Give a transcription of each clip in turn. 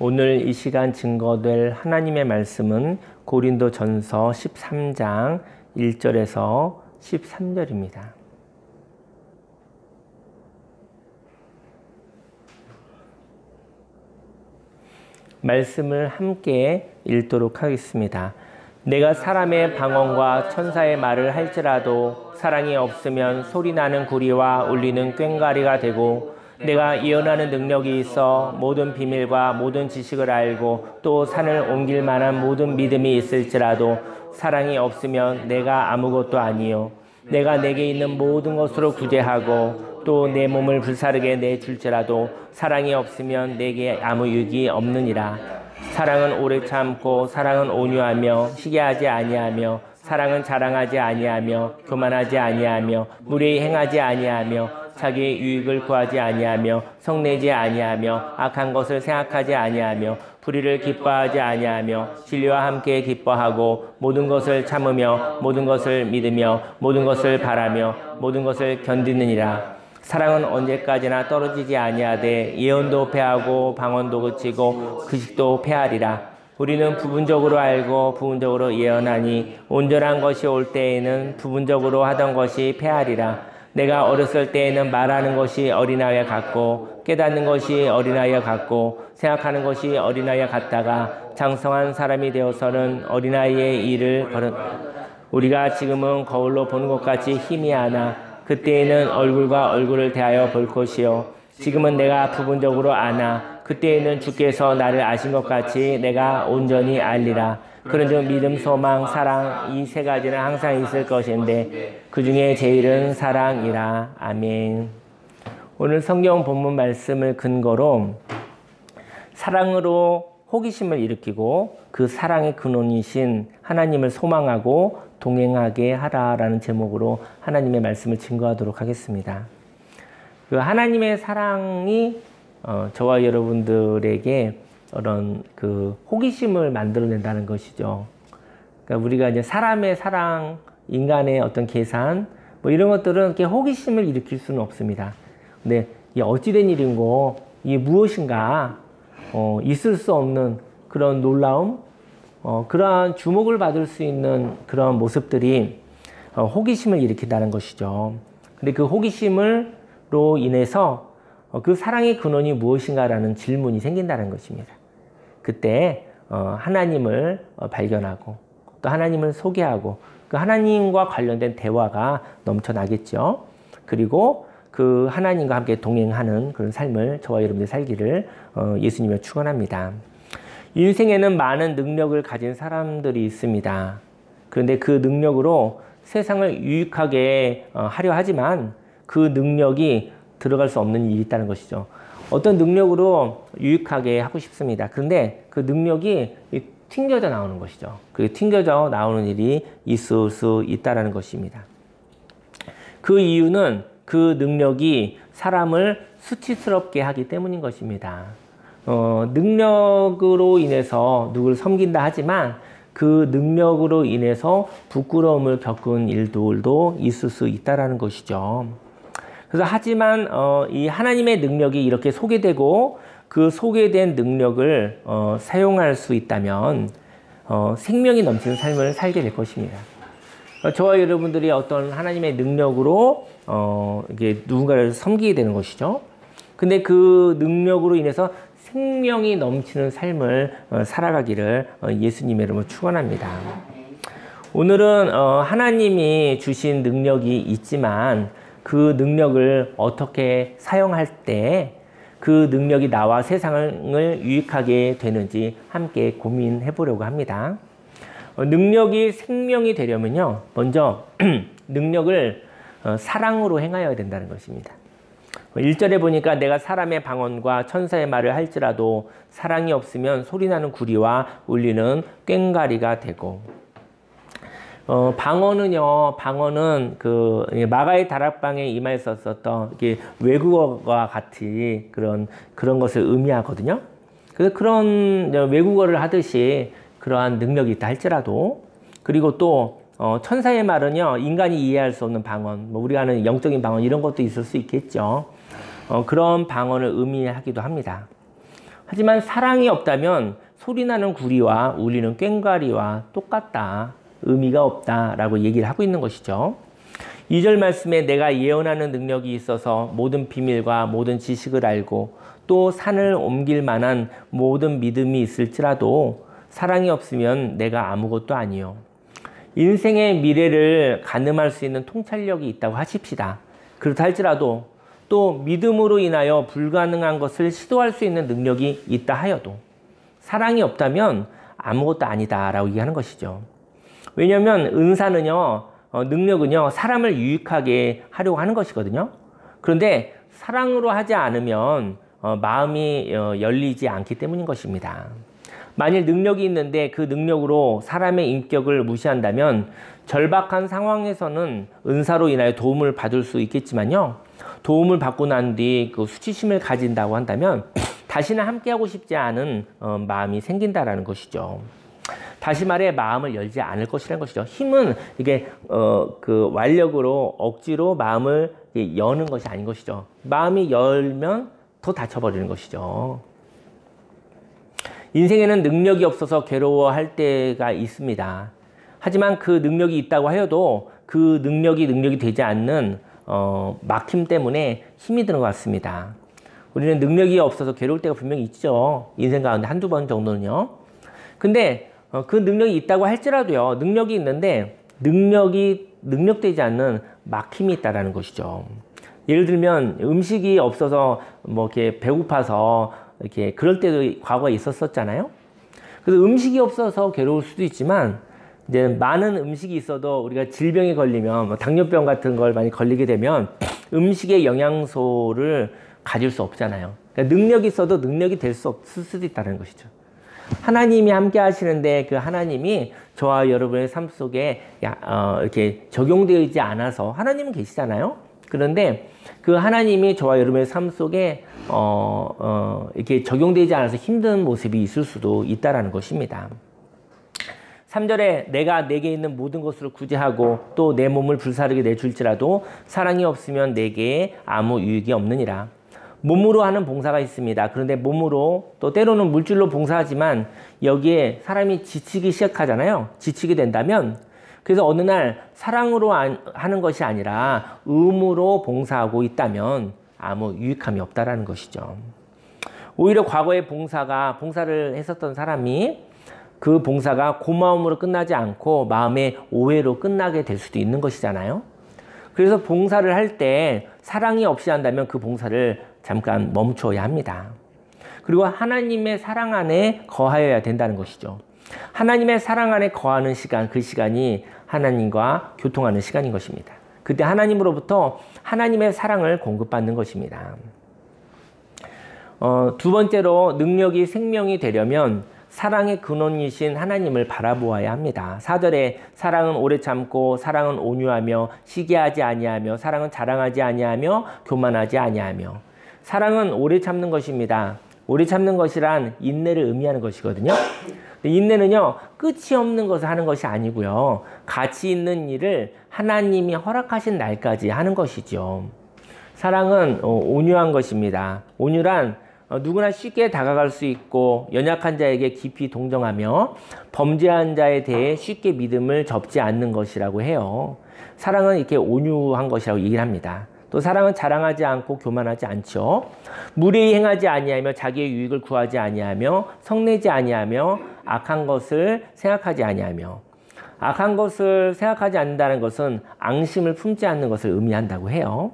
오늘 이 시간 증거될 하나님의 말씀은 고린도전서 13장 1절에서 13절입니다. 말씀을 함께 읽도록 하겠습니다. 내가 사람의 방언과 천사의 말을 할지라도 사랑이 없으면 소리나는 구리와 울리는 꽹과리가 되고 내가 예언하는 능력이 있어 모든 비밀과 모든 지식을 알고 또 산을 옮길 만한 모든 믿음이 있을지라도 사랑이 없으면 내가 아무것도 아니요 내가 내게 있는 모든 것으로 구제하고 또 내 몸을 불사르게 내줄지라도 사랑이 없으면 내게 아무 유익이 없느니라. 사랑은 오래 참고 사랑은 온유하며 시기하지 아니하며 사랑은 자랑하지 아니하며 교만하지 아니하며 무례히 행하지 아니하며 자기의 유익을 구하지 아니하며 성내지 아니하며 악한 것을 생각하지 아니하며 불의를 기뻐하지 아니하며 진리와 함께 기뻐하고 모든 것을 참으며 모든 것을 믿으며 모든 것을 바라며 모든 것을 견디느니라. 사랑은 언제까지나 떨어지지 아니하되 예언도 패하고 방언도 그치고 금식도 패하리라. 우리는 부분적으로 알고 부분적으로 예언하니 온전한 것이 올 때에는 부분적으로 하던 것이 패하리라. 내가 어렸을 때에는 말하는 것이 어린아이와 같고 깨닫는 것이 어린아이와 같고 생각하는 것이 어린아이와 같다가 장성한 사람이 되어서는 어린아이의 일을 우리가 지금은 거울로 보는 것 같이 희미하나 그때에는 얼굴과 얼굴을 대하여 볼 것이요 지금은 내가 부분적으로 아나 그때에는 주께서 나를 아신 것 같이 내가 온전히 알리라. 그런즉 믿음, 소망, 사랑 이 세 가지는 항상 있을 것인데 그 중에 제일은 사랑이라. 아멘. 오늘 성경 본문 말씀을 근거로 사랑으로 호기심을 일으키고 그 사랑의 근원이신 하나님을 소망하고 동행하게 하라라는 제목으로 하나님의 말씀을 증거하도록 하겠습니다. 그 하나님의 사랑이 저와 여러분들에게 그런 그 호기심을 만들어낸다는 것이죠. 그러니까 우리가 이제 사람의 사랑, 인간의 어떤 계산, 뭐 이런 것들은 이렇게 호기심을 일으킬 수는 없습니다. 근데 이게 어찌된 일인고, 이게 무엇인가, 있을 수 없는 그런 놀라움, 그러한 주목을 받을 수 있는 그런 모습들이 호기심을 일으킨다는 것이죠. 근데 그 호기심으로 인해서 그 사랑의 근원이 무엇인가라는 질문이 생긴다는 것입니다. 그때 하나님을 발견하고 또 하나님을 소개하고 그 하나님과 관련된 대화가 넘쳐나겠죠. 그리고 그 하나님과 함께 동행하는 그런 삶을 저와 여러분들이 살기를 예수님이 축원합니다. 인생에는 많은 능력을 가진 사람들이 있습니다. 그런데 그 능력으로 세상을 유익하게 하려 하지만 그 능력이 들어갈 수 없는 일이 있다는 것이죠. 어떤 능력으로 유익하게 하고 싶습니다. 그런데 그 능력이 튕겨져 나오는 것이죠. 그 튕겨져 나오는 일이 있을 수 있다는 것입니다. 그 이유는 그 능력이 사람을 수치스럽게 하기 때문인 것입니다. 능력으로 인해서 누구를 섬긴다 하지만 그 능력으로 인해서 부끄러움을 겪은 일들도 있을 수 있다는 것이죠. 그래서 하지만 이 하나님의 능력이 이렇게 소개되고 그 소개된 능력을 사용할 수 있다면 생명이 넘치는 삶을 살게 될 것입니다. 저와 여러분들이 어떤 하나님의 능력으로 이게 누군가를 섬기게 되는 것이죠. 근데 그 능력으로 인해서 생명이 넘치는 삶을 살아가기를 예수님의 이름으로 축원합니다. 오늘은 하나님이 주신 능력이 있지만 그 능력을 어떻게 사용할 때 그 능력이 나와 세상을 유익하게 되는지 함께 고민해 보려고 합니다. 능력이 생명이 되려면요, 먼저 능력을 사랑으로 행하여야 된다는 것입니다. 1절에 보니까 내가 사람의 방언과 천사의 말을 할지라도 사랑이 없으면 소리나는 구리와 울리는 꽹과리가 되고, 방언은 그 마가의 다락방에 임하여 썼었던 외국어와 같이 그런 것을 의미하거든요. 그래서 그런 외국어를 하듯이 그러한 능력이 있다 할지라도, 그리고 또 천사의 말은요, 인간이 이해할 수 없는 방언, 뭐 우리가 아는 영적인 방언 이런 것도 있을 수 있겠죠. 그런 방언을 의미하기도 합니다. 하지만 사랑이 없다면 소리나는 구리와 울리는 꽹과리와 똑같다. 의미가 없다라고 얘기를 하고 있는 것이죠. 2절 말씀에 내가 예언하는 능력이 있어서 모든 비밀과 모든 지식을 알고 또 산을 옮길 만한 모든 믿음이 있을지라도 사랑이 없으면 내가 아무것도 아니요. 인생의 미래를 가늠할 수 있는 통찰력이 있다고 하십시다. 그렇다 할지라도 또 믿음으로 인하여 불가능한 것을 시도할 수 있는 능력이 있다 하여도 사랑이 없다면 아무것도 아니다 라고 얘기하는 것이죠. 왜냐하면 은사는요, 능력은요, 사람을 유익하게 하려고 하는 것이거든요. 그런데 사랑으로 하지 않으면 마음이 열리지 않기 때문인 것입니다. 만일 능력이 있는데 그 능력으로 사람의 인격을 무시한다면 절박한 상황에서는 은사로 인하여 도움을 받을 수 있겠지만요, 도움을 받고 난 뒤 그 수치심을 가진다고 한다면 다시는 함께하고 싶지 않은 마음이 생긴다라는 것이죠. 다시 말해 마음을 열지 않을 것이라는 것이죠. 힘은 이게 그 완력으로 억지로 마음을 여는 것이 아닌 것이죠. 마음이 열면 더 닫혀버리는 것이죠. 인생에는 능력이 없어서 괴로워할 때가 있습니다. 하지만 그 능력이 있다고 하여도 그 능력이 되지 않는 막힘 때문에 힘이 드는 것 같습니다. 우리는 능력이 없어서 괴로울 때가 분명히 있죠. 인생 가운데 한두 번 정도는요. 근데 그 능력이 있다고 할지라도요, 능력이 있는데 능력되지 않는 막힘이 있다라는 것이죠. 예를 들면 음식이 없어서 뭐 이렇게 배고파서 이렇게 그럴 때도 과거에 있었잖아요. 그래서 음식이 없어서 괴로울 수도 있지만 이제 많은 음식이 있어도 우리가 질병에 걸리면 뭐 당뇨병 같은 걸 많이 걸리게 되면 음식의 영양소를 가질 수 없잖아요. 그러니까 능력이 있어도 능력이 될 수 없을 수도 있다는 것이죠. 하나님이 함께 하시는데 그 하나님이 저와 여러분의 삶 속에 이렇게 적용되어 있지 않아서 하나님은 계시잖아요. 그런데 그 하나님이 저와 여러분의 삶 속에 이렇게 적용되지 않아서 힘든 모습이 있을 수도 있다라는 것입니다. 3절에 내가 내게 있는 모든 것을 구제하고 또 내 몸을 불사르게 내줄지라도 사랑이 없으면 내게 아무 유익이 없느니라. 몸으로 하는 봉사가 있습니다. 그런데 몸으로 또 때로는 물질로 봉사하지만 여기에 사람이 지치기 시작하잖아요. 지치게 된다면 그래서 어느 날 사랑으로 하는 것이 아니라 의무로 봉사하고 있다면 아무 유익함이 없다라는 것이죠. 오히려 과거에 봉사를 했었던 사람이 그 봉사가 고마움으로 끝나지 않고 마음의 오해로 끝나게 될 수도 있는 것이잖아요. 그래서 봉사를 할 때 사랑이 없이 한다면 그 봉사를 잠깐 멈춰야 합니다. 그리고 하나님의 사랑 안에 거하여야 된다는 것이죠. 하나님의 사랑 안에 거하는 시간, 그 시간이 하나님과 교통하는 시간인 것입니다. 그때 하나님으로부터 하나님의 사랑을 공급받는 것입니다. 두 번째로 능력이 생명이 되려면 사랑의 근원이신 하나님을 바라보아야 합니다. 4절에 사랑은 오래 참고 사랑은 온유하며 시기하지 아니하며 사랑은 자랑하지 아니하며 교만하지 아니하며. 사랑은 오래 참는 것입니다. 오래 참는 것이란 인내를 의미하는 것이거든요. 인내는요, 끝이 없는 것을 하는 것이 아니고요, 가치 있는 일을 하나님이 허락하신 날까지 하는 것이죠. 사랑은 온유한 것입니다. 온유란 누구나 쉽게 다가갈 수 있고 연약한 자에게 깊이 동정하며 범죄한 자에 대해 쉽게 믿음을 접지 않는 것이라고 해요. 사랑은 이렇게 온유한 것이라고 얘기를 합니다. 또 사랑은 자랑하지 않고 교만하지 않죠. 무례히 행하지 아니하며 자기의 유익을 구하지 아니하며 성내지 아니하며 악한 것을 생각하지 아니하며. 악한 것을 생각하지 않는다는 것은 앙심을 품지 않는 것을 의미한다고 해요.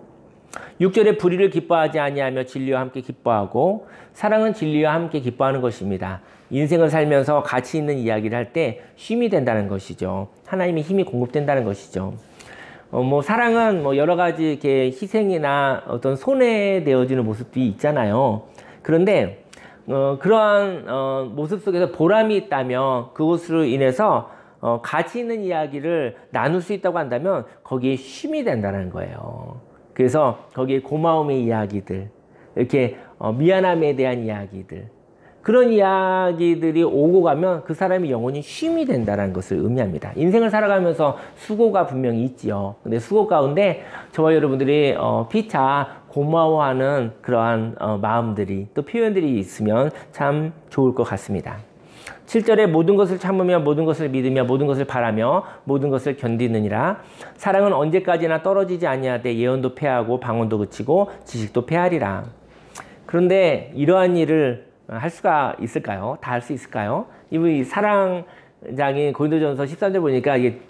6절에 불의를 기뻐하지 아니하며 진리와 함께 기뻐하고. 사랑은 진리와 함께 기뻐하는 것입니다. 인생을 살면서 가치 있는 이야기를 할 때 쉼이 된다는 것이죠. 하나님의 힘이 공급된다는 것이죠. 사랑은 여러 가지 이렇게 희생이나 어떤 손해되어지는 모습들이 있잖아요. 그런데 그러한 모습 속에서 보람이 있다면 그것으로 인해서 가치 있는 이야기를 나눌 수 있다고 한다면 거기에 쉼이 된다는 거예요. 그래서 거기에 고마움의 이야기들, 이렇게 미안함에 대한 이야기들, 그런 이야기들이 오고 가면 그 사람의 영혼이 쉼이 된다는 것을 의미합니다. 인생을 살아가면서 수고가 분명히 있지요. 근데 수고 가운데 저와 여러분들이 피차 고마워하는 그러한 마음들이 또 표현들이 있으면 참 좋을 것 같습니다. 7절에 모든 것을 참으며 모든 것을 믿으며 모든 것을 바라며 모든 것을 견디느니라. 사랑은 언제까지나 떨어지지 아니하되 예언도 패하고 방언도 그치고 지식도 패하리라. 그런데 이러한 일을 할 수가 있을까요? 다 할 수 있을까요? 이 사랑장인 고린도전서 13절 보니까 이게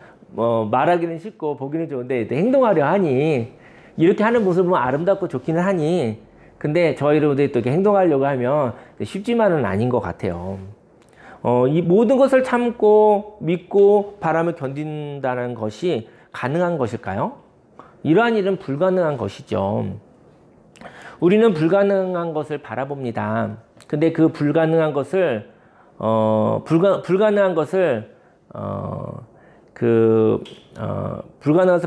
말하기는 쉽고 보기는 좋은데 행동하려 하니 이렇게 하는 모습은 아름답고 좋기는 하니 근데 저희 여러분들이 또 이렇게 행동하려고 하면 쉽지만은 아닌 것 같아요. 이 모든 것을 참고 믿고 바라며 견딘다는 것이 가능한 것일까요? 이러한 일은 불가능한 것이죠. 우리는 불가능한 것을 바라봅니다. 근데 그 불가능한 것을 불가능한 것을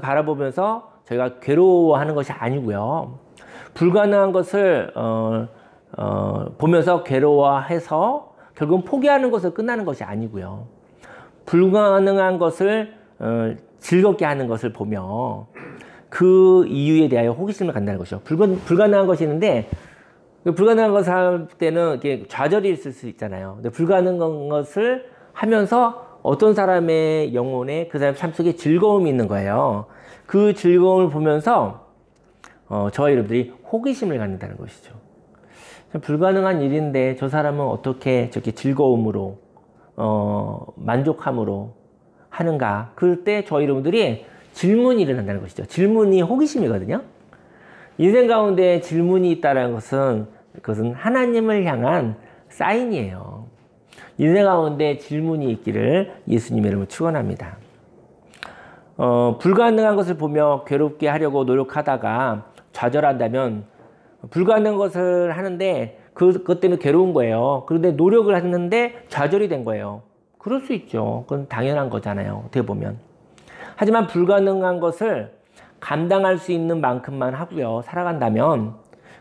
바라보면서 저희가 괴로워하는 것이 아니고요. 불가능한 것을 보면서 괴로워해서 결국은 포기하는 것을 끝나는 것이 아니고요. 불가능한 것을 즐겁게 하는 것을 보며 그 이유에 대하여 호기심을 갖는다는 것이죠. 불가능한 것이 있는데 불가능한 것을 할 때는 이렇게 좌절이 있을 수 있잖아요. 근데 불가능한 것을 하면서 어떤 사람의 영혼에 그 사람 삶 속에 즐거움이 있는 거예요. 그 즐거움을 보면서 저와 여러분들이 호기심을 갖는다는 것이죠. 불가능한 일인데 저 사람은 어떻게 저렇게 즐거움으로 만족함으로 하는가. 그럴 때 저희 여러분들이 질문이 일어난다는 것이죠. 질문이 호기심이거든요. 인생 가운데 질문이 있다는 것은 그것은 하나님을 향한 사인이에요. 인생 가운데 질문이 있기를 예수님의 이름으로 축원합니다. 불가능한 것을 보며 괴롭게 하려고 노력하다가 좌절한다면 불가능한 것을 하는데 그것 때문에 괴로운 거예요. 그런데 노력을 했는데 좌절이 된 거예요. 그럴 수 있죠. 그건 당연한 거잖아요. 어떻게 보면. 하지만 불가능한 것을 감당할 수 있는 만큼만 하고요. 살아간다면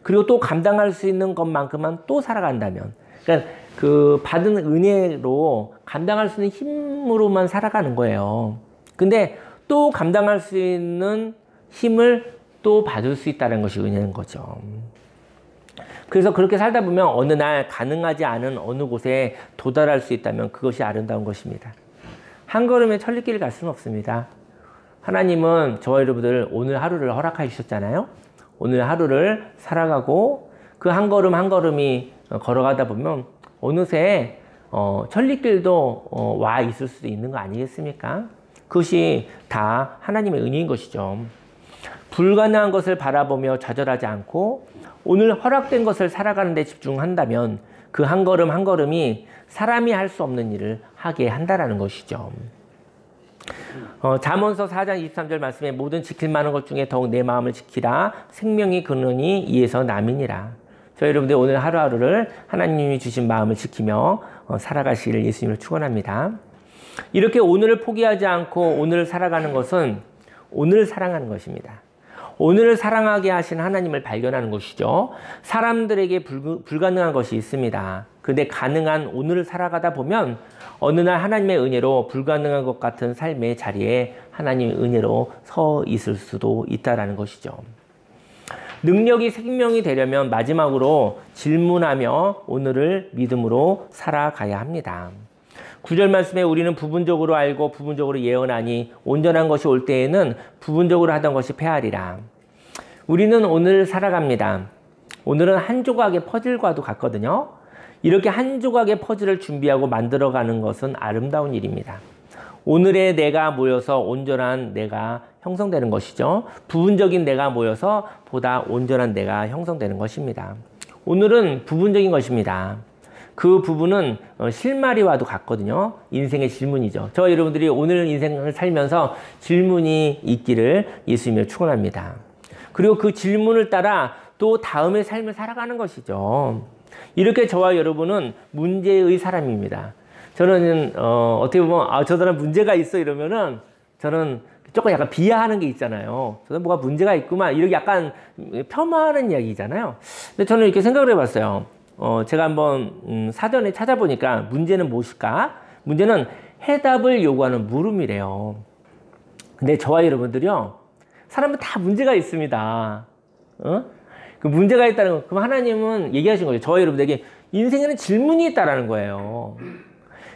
그리고 또 감당할 수 있는 것만큼만 또 살아간다면 그러니까 그 받은 은혜로 감당할 수 있는 힘으로만 살아가는 거예요. 근데 또 감당할 수 있는 힘을 또 받을 수 있다는 것이 은혜인 거죠. 그래서 그렇게 살다 보면 어느 날 가능하지 않은 어느 곳에 도달할 수 있다면 그것이 아름다운 것입니다. 한 걸음에 천리길을 갈 수는 없습니다. 하나님은 저와 여러분들 오늘 하루를 허락해 주셨잖아요. 오늘 하루를 살아가고 그 한 걸음 한 걸음이 걸어가다 보면 어느새 천리길도 와 있을 수도 있는 거 아니겠습니까? 그것이 다 하나님의 은혜인 것이죠. 불가능한 것을 바라보며 좌절하지 않고 오늘 허락된 것을 살아가는 데 집중한다면 그 한 걸음 한 걸음이 사람이 할 수 없는 일을 하게 한다는 것이죠. 잠언서 4장 23절 말씀에 모든 지킬 만한 것 중에 더욱 내 마음을 지키라 생명이 근원이 이에서 남이니라. 저희 여러분들 오늘 하루하루를 하나님이 주신 마음을 지키며 살아가시기를 예수님을 축원합니다. 이렇게 오늘을 포기하지 않고 오늘을 살아가는 것은 오늘을 사랑하는 것입니다. 오늘을 사랑하게 하신 하나님을 발견하는 것이죠. 사람들에게 불가능한 것이 있습니다. 근데 가능한 오늘을 살아가다 보면 어느 날 하나님의 은혜로 불가능한 것 같은 삶의 자리에 하나님의 은혜로 서 있을 수도 있다는 것이죠. 능력이 생명이 되려면 마지막으로 질문하며 오늘을 믿음으로 살아가야 합니다. 9절 말씀에 우리는 부분적으로 알고 부분적으로 예언하니 온전한 것이 올 때에는 부분적으로 하던 것이 패하리라. 우리는 오늘 살아갑니다. 오늘은 한 조각의 퍼즐과도 같거든요. 이렇게 한 조각의 퍼즐을 준비하고 만들어가는 것은 아름다운 일입니다. 오늘의 내가 모여서 온전한 내가 형성되는 것이죠. 부분적인 내가 모여서 보다 온전한 내가 형성되는 것입니다. 오늘은 부분적인 것입니다. 그 부분은 실마리와도 같거든요. 인생의 질문이죠. 저 여러분들이 오늘 인생을 살면서 질문이 있기를 예수님을 축원합니다. 그리고 그 질문을 따라 또 다음의 삶을 살아가는 것이죠. 이렇게 저와 여러분은 문제의 사람입니다. 저는 어떻게 보면 저 사람 문제가 있어 이러면은 저는 조금 약간 비하하는 게 있잖아요. 저는 뭐가 문제가 있구만 이렇게 약간 폄하하는 이야기잖아요. 근데 저는 이렇게 생각을 해봤어요. 제가 한번 사전에 찾아보니까 문제는 무엇일까? 문제는 해답을 요구하는 물음이래요. 근데 저와 여러분들이요, 사람은 다 문제가 있습니다. 그 문제가 있다는 거, 그럼 하나님은 얘기하신 거죠. 저와 여러분들에게 인생에는 질문이 있다라는 거예요.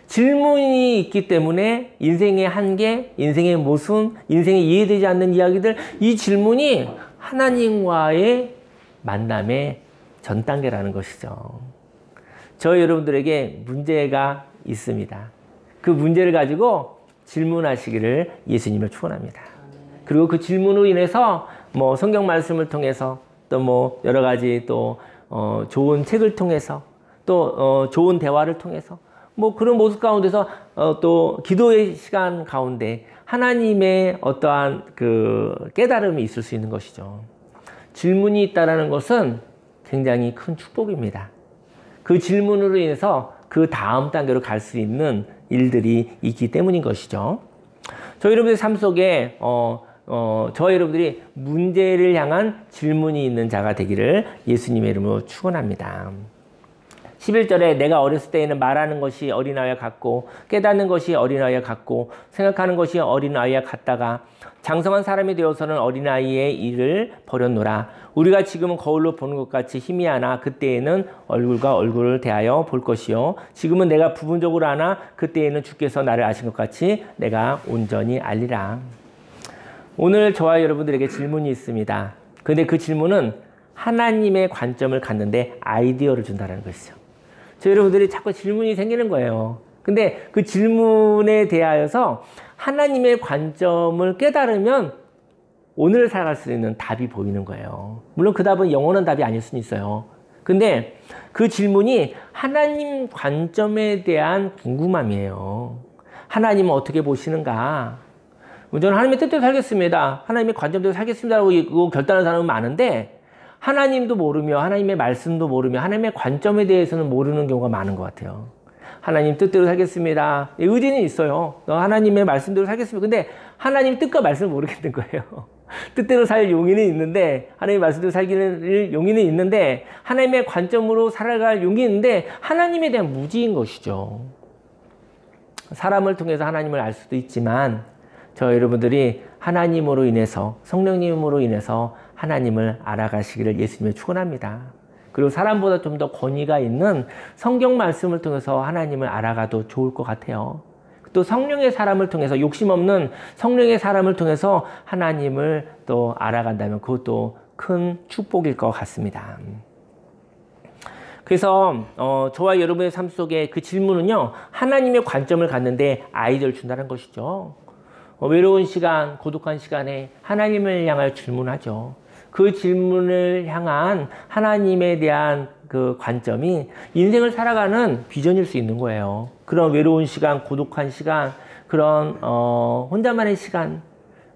질문이 있기 때문에 인생의 한계, 인생의 모순, 인생에 이해되지 않는 이야기들, 이 질문이 하나님과의 만남의 전 단계라는 것이죠. 저 여러분들에게 문제가 있습니다. 그 문제를 가지고 질문하시기를 예수님을 축원합니다. 그리고 그 질문으로 인해서 뭐 성경 말씀을 통해서 또 뭐 여러 가지 또 좋은 책을 통해서 또 좋은 대화를 통해서 뭐 그런 모습 가운데서 또 기도의 시간 가운데 하나님의 어떠한 그 깨달음이 있을 수 있는 것이죠. 질문이 있다라는 것은 굉장히 큰 축복입니다. 그 질문으로 인해서 그 다음 단계로 갈 수 있는 일들이 있기 때문인 것이죠. 저희 여러분의 삶 속에 저희 여러분들이 문제를 향한 질문이 있는 자가 되기를 예수님의 이름으로 축원합니다. 11절에 내가 어렸을 때에는 말하는 것이 어린아이와 같고 깨닫는 것이 어린아이와 같고 생각하는 것이 어린아이와 같다가 장성한 사람이 되어서는 어린아이의 일을 버렸노라. 우리가 지금은 거울로 보는 것 같이 희미하나 그때에는 얼굴과 얼굴을 대하여 볼 것이요 지금은 내가 부분적으로 아나 그때에는 주께서 나를 아신 것 같이 내가 온전히 알리라. 오늘 저와 여러분들에게 질문이 있습니다. 근데 그 질문은 하나님의 관점을 갖는데 아이디어를 준다는 것이죠. 저 여러분들이 자꾸 질문이 생기는 거예요. 근데 그 질문에 대하여서 하나님의 관점을 깨달으면 오늘 살아갈 수 있는 답이 보이는 거예요. 물론 그 답은 영원한 답이 아닐 수는 있어요. 근데 그 질문이 하나님 관점에 대한 궁금함이에요. 하나님은 어떻게 보시는가? 저는 하나님의 뜻대로 살겠습니다. 하나님의 관점대로 살겠습니다라고 결단하는 사람은 많은데 하나님도 모르며 하나님의 말씀도 모르며 하나님의 관점에 대해서는 모르는 경우가 많은 것 같아요. 하나님 뜻대로 살겠습니다. 의지는 있어요. 하나님의 말씀대로 살겠습니다. 근데 하나님 뜻과 말씀을 모르겠는 거예요. 뜻대로 살 용의는 있는데 하나님의 말씀대로 살기는 용의는 있는데 하나님의 관점으로 살아갈 용기 있는데 하나님에 대한 무지인 것이죠. 사람을 통해서 하나님을 알 수도 있지만 저 여러분들이 하나님으로 인해서 성령님으로 인해서 하나님을 알아가시기를 예수님의 축원합니다. 그리고 사람보다 좀 더 권위가 있는 성경 말씀을 통해서 하나님을 알아가도 좋을 것 같아요. 또 성령의 사람을 통해서 욕심 없는 성령의 사람을 통해서 하나님을 또 알아간다면 그것도 큰 축복일 것 같습니다. 그래서 저와 여러분의 삶 속에 그 질문은요 하나님의 관점을 갖는데 아이디어를 준다는 것이죠. 외로운 시간, 고독한 시간에 하나님을 향하여 질문하죠. 그 질문을 향한 하나님에 대한 그 관점이 인생을 살아가는 비전일 수 있는 거예요. 그런 외로운 시간, 고독한 시간, 그런 혼자만의 시간,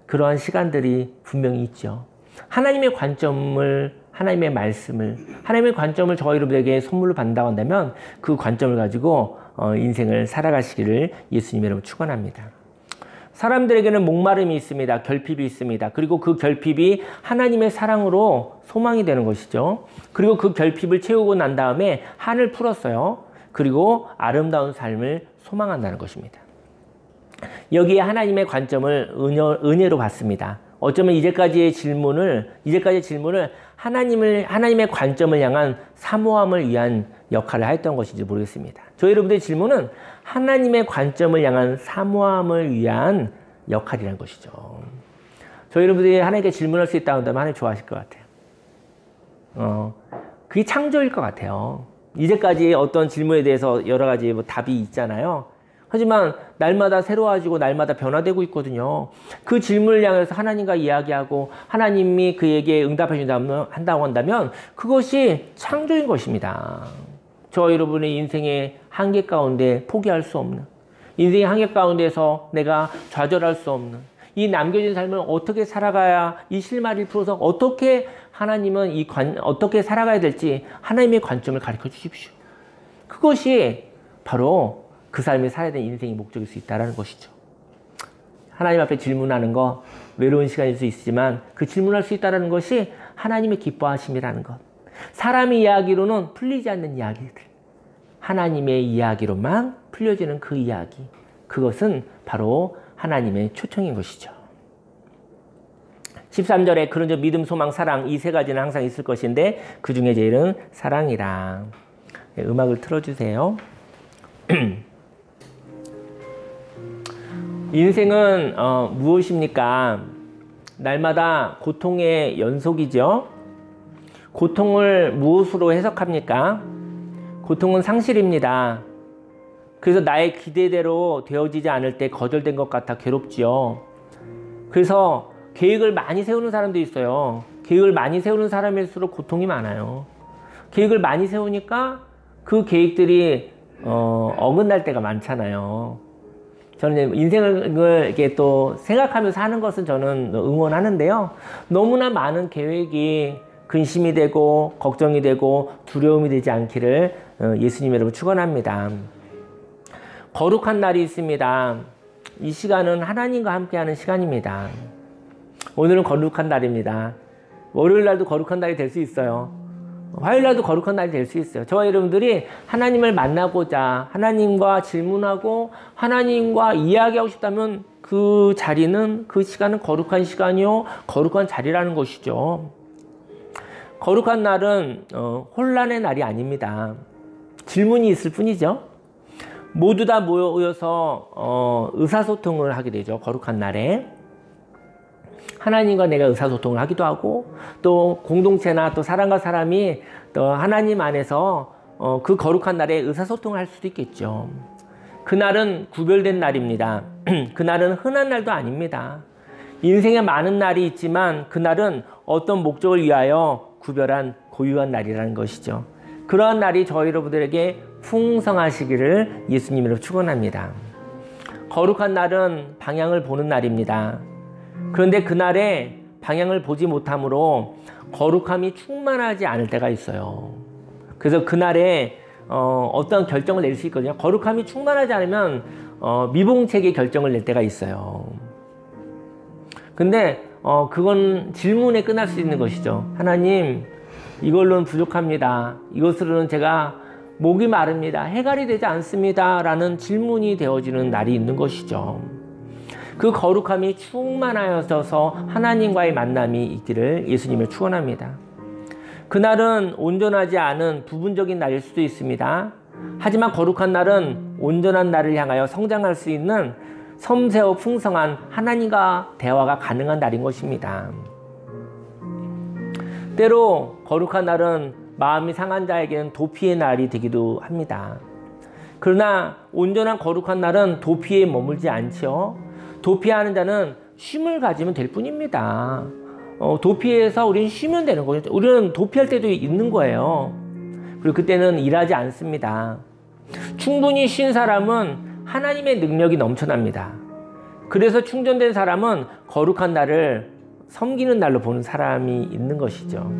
그러한 시간들이 분명히 있죠. 하나님의 관점을, 하나님의 말씀을, 하나님의 관점을 저와 여러분에게 선물로 받는다고 한다면 그 관점을 가지고 인생을 살아가시기를 예수님의 이름으로 축원합니다. 사람들에게는 목마름이 있습니다. 결핍이 있습니다. 그리고 그 결핍이 하나님의 사랑으로 소망이 되는 것이죠. 그리고 그 결핍을 채우고 난 다음에 한을 풀었어요. 그리고 아름다운 삶을 소망한다는 것입니다. 여기에 하나님의 관점을 은혜로 받습니다. 어쩌면 이제까지의 질문을 하나님의 관점을 향한 사모함을 위한 역할을 했던 것인지 모르겠습니다. 저희 여러분들의 질문은 하나님의 관점을 향한 사모함을 위한 역할이라는 것이죠. 저희 여러분들이 하나님께 질문할 수 있다고 한다면 하나님 좋아하실 것 같아요. 그게 창조일 것 같아요. 이제까지 어떤 질문에 대해서 여러 가지 답이 있잖아요. 하지만 날마다 새로워지고 날마다 변화되고 있거든요. 그 질문을 향해서 하나님과 이야기하고 하나님이 그에게 응답해 준다고 한다면 그것이 창조인 것입니다. 저 여러분의 인생의 한계 가운데 포기할 수 없는, 인생의 한계 가운데서 내가 좌절할 수 없는 이 남겨진 삶을 어떻게 살아가야 이 실마리를 풀어서 어떻게 하나님은 어떻게 살아가야 될지 하나님의 관점을 가르쳐 주십시오. 그것이 바로 그 삶이 살아야 되는 인생의 목적일 수 있다는 것이죠. 하나님 앞에 질문하는 거 외로운 시간일 수 있지만 그 질문할 수 있다는 것이 하나님의 기뻐하심이라는 것. 사람의 이야기로는 풀리지 않는 이야기들. 하나님의 이야기로만 풀려지는 그 이야기. 그것은 바로 하나님의 초청인 것이죠. 13절에 그런 저 믿음, 소망, 사랑 이 세 가지는 항상 있을 것인데 그 중에 제일은 사랑이라. 음악을 틀어주세요. 인생은 무엇입니까? 날마다 고통의 연속이죠. 고통을 무엇으로 해석합니까? 고통은 상실입니다. 그래서 나의 기대대로 되어지지 않을 때 거절된 것 같아 괴롭지요. 그래서 계획을 많이 세우는 사람도 있어요. 계획을 많이 세우는 사람일수록 고통이 많아요. 계획을 많이 세우니까 그 계획들이 어긋날 때가 많잖아요. 저는 인생을 이렇게 또 생각하면서 하는 것은 저는 응원하는데요. 너무나 많은 계획이 근심이 되고 걱정이 되고 두려움이 되지 않기를 예수님 여러분 축원합니다. 거룩한 날이 있습니다. 이 시간은 하나님과 함께하는 시간입니다. 오늘은 거룩한 날입니다. 월요일 날도 거룩한 날이 될 수 있어요. 화요일 날도 거룩한 날이 될 수 있어요. 저와 여러분들이 하나님을 만나고자 하나님과 질문하고 하나님과 이야기하고 싶다면 그 자리는 그 시간은 거룩한 시간이요 거룩한 자리라는 것이죠. 거룩한 날은 혼란의 날이 아닙니다. 질문이 있을 뿐이죠. 모두 다 모여서 의사소통을 하게 되죠. 거룩한 날에 하나님과 내가 의사소통을 하기도 하고 또 공동체나 또 사람과 사람이 또 하나님 안에서 그 거룩한 날에 의사소통을 할 수도 있겠죠. 그날은 구별된 날입니다. 그날은 흔한 날도 아닙니다. 인생에 많은 날이 있지만 그날은 어떤 목적을 위하여 구별한 고유한 날이라는 것이죠. 그러한 날이 저희 여러분들에게 풍성하시기를 예수님으로 축원합니다. 거룩한 날은 방향을 보는 날입니다. 그런데 그날에 방향을 보지 못함으로 거룩함이 충만하지 않을 때가 있어요. 그래서 그날에 어떤 결정을 낼 수 있거든요. 거룩함이 충만하지 않으면 미봉책의 결정을 낼 때가 있어요. 근데 그건 질문에 끝날 수 있는 것이죠. 하나님, 이걸로는 부족합니다. 이것으로는 제가 목이 마릅니다. 해갈이 되지 않습니다. 라는 질문이 되어지는 날이 있는 것이죠. 그 거룩함이 충만하여져서 하나님과의 만남이 있기를 예수님을 축원합니다. 그날은 온전하지 않은 부분적인 날일 수도 있습니다. 하지만 거룩한 날은 온전한 날을 향하여 성장할 수 있는 섬세하고 풍성한 하나님과 대화가 가능한 날인 것입니다. 때로 거룩한 날은 마음이 상한 자에게는 도피의 날이 되기도 합니다. 그러나 온전한 거룩한 날은 도피에 머물지 않죠. 도피하는 자는 쉼을 가지면 될 뿐입니다. 도피해서 우리는 쉬면 되는 거죠. 우리는 도피할 때도 있는 거예요. 그리고 그때는 일하지 않습니다. 충분히 쉰 사람은 하나님의 능력이 넘쳐납니다. 그래서 충전된 사람은 거룩한 날을 섬기는 날로 보는 사람이 있는 것이죠.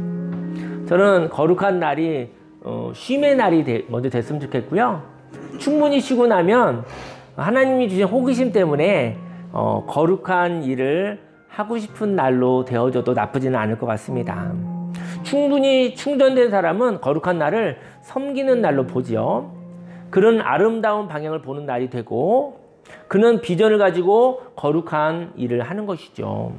저는 거룩한 날이 쉼의 날이 먼저 됐으면 좋겠고요. 충분히 쉬고 나면 하나님이 주신 호기심 때문에 거룩한 일을 하고 싶은 날로 되어져도 나쁘지는 않을 것 같습니다. 충분히 충전된 사람은 거룩한 날을 섬기는 날로 보지요. 그런 아름다운 방향을 보는 날이 되고 그는 비전을 가지고 거룩한 일을 하는 것이죠.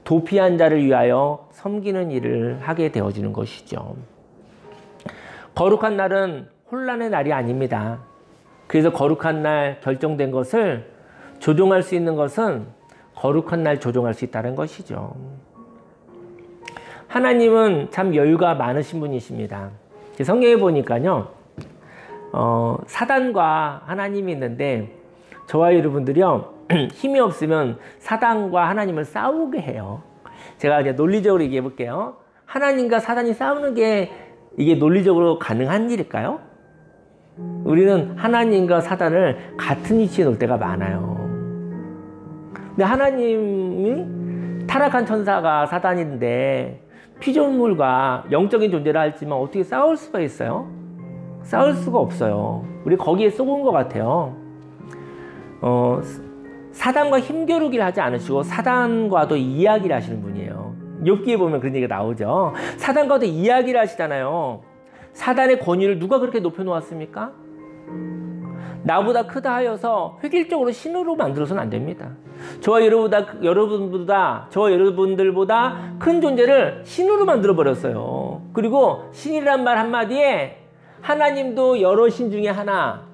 도피한 자를 위하여 섬기는 일을 하게 되어지는 것이죠. 거룩한 날은 혼란의 날이 아닙니다. 그래서 거룩한 날 결정된 것을 조종할 수 있는 것은 거룩한 날 조종할 수 있다는 것이죠. 하나님은 참 여유가 많으신 분이십니다. 성경에 보니까요, 사단과 하나님이 있는데 저와 여러분들이요 힘이 없으면 사단과 하나님을 싸우게 해요. 제가 이제 논리적으로 얘기해 볼게요. 하나님과 사단이 싸우는 게 이게 논리적으로 가능한 일일까요? 우리는 하나님과 사단을 같은 위치에 놓을 때가 많아요. 근데 하나님이 타락한 천사가 사단인데 피조물과 영적인 존재를 하지만 어떻게 싸울 수가 있어요? 싸울 수가 없어요. 우리 거기에 쏘은 것 같아요. 사단과 힘겨루기를 하지 않으시고 사단과도 이야기를 하시는 분이에요. 욥기에 보면 그런 얘기가 나오죠. 사단과도 이야기를 하시잖아요. 사단의 권위를 누가 그렇게 높여놓았습니까? 나보다 크다 하여서 획일적으로 신으로 만들어서는 안 됩니다. 저와 여러분들보다 큰 존재를 신으로 만들어 버렸어요. 그리고 신이란 말 한마디에 하나님도 여러 신 중에 하나,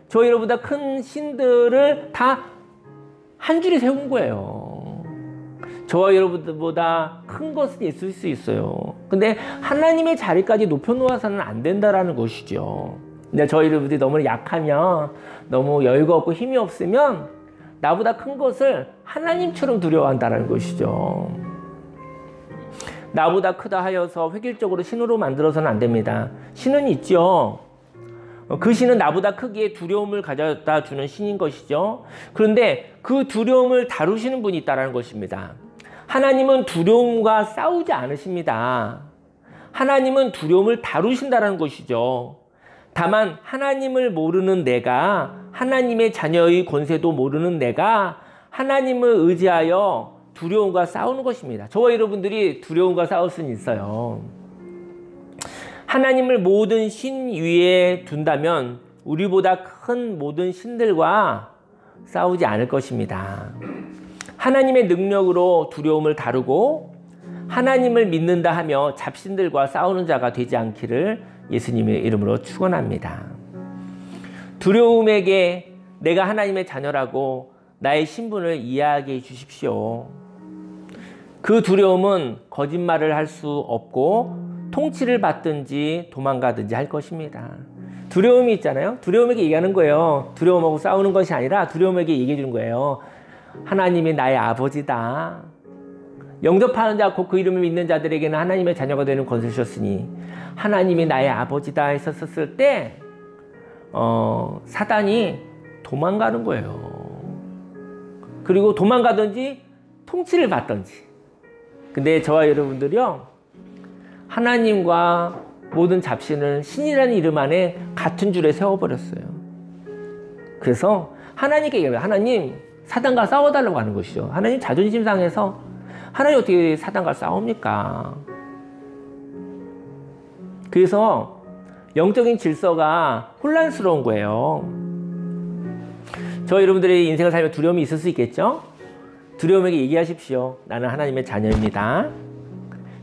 저와 여러분보다 큰 신들을 다 한 줄에 세운 거예요. 저와 여러분들보다 큰 것은 있을 수 있어요. 근데 하나님의 자리까지 높여놓아서는 안 된다라는 것이죠. 근데 저희 여러분들이 너무 약하면, 너무 여유가 없고 힘이 없으면 나보다 큰 것을 하나님처럼 두려워한다는 것이죠. 나보다 크다 하여서 획일적으로 신으로 만들어서는 안 됩니다. 신은 있죠. 그 신은 나보다 크기에 두려움을 가져다 주는 신인 것이죠. 그런데 그 두려움을 다루시는 분이 있다는 것입니다. 하나님은 두려움과 싸우지 않으십니다. 하나님은 두려움을 다루신다는 것이죠. 다만 하나님을 모르는 내가, 하나님의 자녀의 권세도 모르는 내가 하나님을 의지하여 두려움과 싸우는 것입니다. 저와 여러분들이 두려움과 싸울 수는 있어요. 하나님을 모든 신 위에 둔다면 우리보다 큰 모든 신들과 싸우지 않을 것입니다. 하나님의 능력으로 두려움을 다루고 하나님을 믿는다 하며 잡신들과 싸우는 자가 되지 않기를 예수님의 이름으로 축원합니다. 두려움에게 내가 하나님의 자녀라고 나의 신분을 이야기해 주십시오. 그 두려움은 거짓말을 할 수 없고 통치를 받든지 도망가든지 할 것입니다. 두려움이 있잖아요. 두려움에게 얘기하는 거예요. 두려움하고 싸우는 것이 아니라 두려움에게 얘기해 주는 거예요. 하나님이 나의 아버지다. 영접하는 자 곧 그 이름을 믿는 자들에게는 하나님의 자녀가 되는 권세를 주셨으니 하나님이 나의 아버지다 했었을 때 사단이 도망가는 거예요. 그리고 도망가든지 통치를 받든지. 근데 저와 여러분들이요, 하나님과 모든 잡신을 신이라는 이름 안에 같은 줄에 세워버렸어요. 그래서 하나님께 얘기해요. 하나님, 사단과 싸워달라고 하는 것이죠. 하나님 자존심 상해서 하나님 어떻게 사단과 싸웁니까? 그래서 영적인 질서가 혼란스러운 거예요. 저 여러분들의 인생을 살면 두려움이 있을 수 있겠죠? 두려움에게 얘기하십시오. 나는 하나님의 자녀입니다.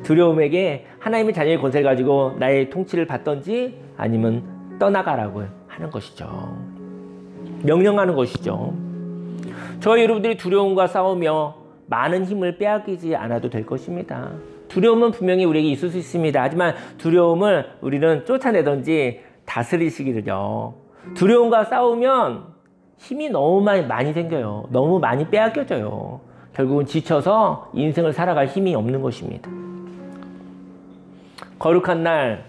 두려움에게 하나님의 자녀의 권세를 가지고 나의 통치를 받든지 아니면 떠나가라고 하는 것이죠. 명령하는 것이죠. 저희 여러분들이 두려움과 싸우며 많은 힘을 빼앗기지 않아도 될 것입니다. 두려움은 분명히 우리에게 있을 수 있습니다. 하지만 두려움을 우리는 쫓아내든지 다스리시기를요. 두려움과 싸우면 힘이 너무 많이 생겨요. 너무 많이 빼앗겨져요. 결국은 지쳐서 인생을 살아갈 힘이 없는 것입니다. 거룩한 날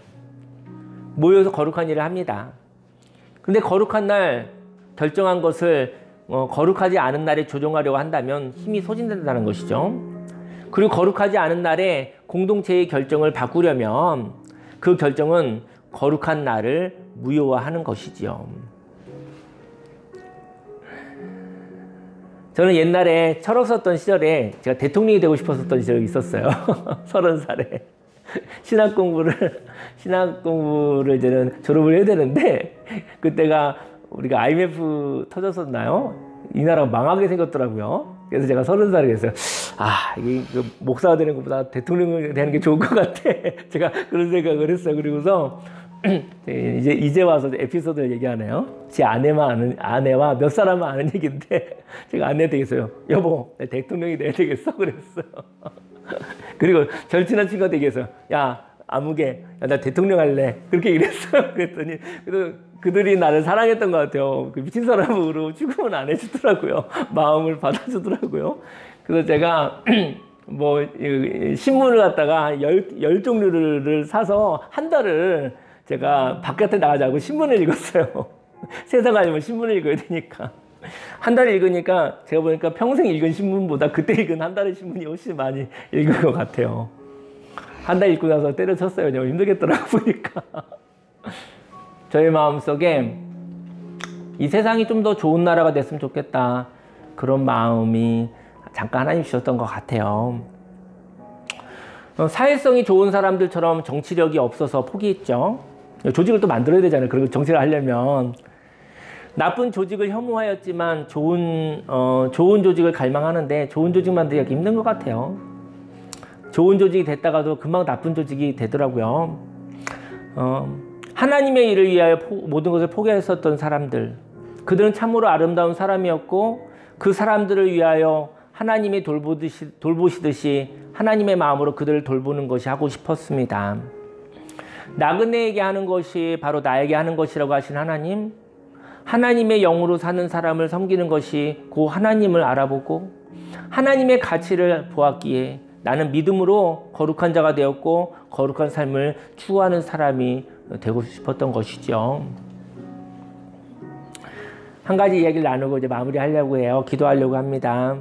모여서 거룩한 일을 합니다. 근데 거룩한 날 결정한 것을 거룩하지 않은 날에 조정하려고 한다면 힘이 소진된다는 것이죠. 그리고 거룩하지 않은 날에 공동체의 결정을 바꾸려면 그 결정은 거룩한 날을 무효화하는 것이지요. 저는 옛날에 철없었던 시절에 제가 대통령이 되고 싶었던 시절이 있었어요. 30살에. 신학 공부를 이제는 졸업을 해야 되는데, 그때가 우리가 IMF 터졌었나요? 이 나라가 망하게 생겼더라고요. 그래서 제가 30살에 그랬어요. 이게 목사가 되는 것보다 대통령이 되는 게 좋을 것 같아. 제가 그런 생각을 했어요. 그리고서 이제 와서 에피소드를 얘기하네요. 제 아내와 몇 사람만 아는 얘기인데, 제가 아내한테 얘기했어요. 여보, 내 대통령이 돼야 되겠어? 그랬어요. 그리고 절친한 친구한테 얘기했어요. 야, 아무개, 나 대통령 할래. 그렇게 얘기했어요. 그랬더니, 그들이 나를 사랑했던 것 같아요. 그 미친 사람으로 취급은 안 해주더라고요. 마음을 받아주더라고요. 그래서 제가, 신문을 갖다가 열 종류를 사서 한 달을 제가 바깥에 나가자고 신문을 읽었어요. 세상 아니면 신문을 읽어야 되니까. 한 달 읽으니까 제가 보니까 평생 읽은 신문보다 그때 읽은 한 달의 신문이 훨씬 많이 읽은 것 같아요. 한 달 읽고 나서 때려쳤어요. 제가 힘들겠더라고 보니까. 저의 마음속에 이 세상이 좀 더 좋은 나라가 됐으면 좋겠다. 그런 마음이 잠깐 하나님 주셨던 것 같아요. 사회성이 좋은 사람들처럼 정치력이 없어서 포기했죠. 조직을 또 만들어야 되잖아요. 그리고 정치를 하려면. 나쁜 조직을 혐오하였지만 좋은 조직을 갈망하는데 좋은 조직 만들기가 힘든 것 같아요. 좋은 조직이 됐다가도 금방 나쁜 조직이 되더라고요. 하나님의 일을 위하여 모든 것을 포기했었던 사람들, 그들은 참으로 아름다운 사람이었고 그 사람들을 위하여 하나님이 돌보시듯이 하나님의 마음으로 그들을 돌보는 것이 하고 싶었습니다. 나그네에게 하는 것이 바로 나에게 하는 것이라고 하신 하나님, 하나님의 영으로 사는 사람을 섬기는 것이 그 하나님을 알아보고 하나님의 가치를 보았기에 나는 믿음으로 거룩한 자가 되었고 거룩한 삶을 추구하는 사람이 되고 싶었던 것이죠. 한 가지 이야기를 나누고 이제 마무리하려고 해요. 기도하려고 합니다.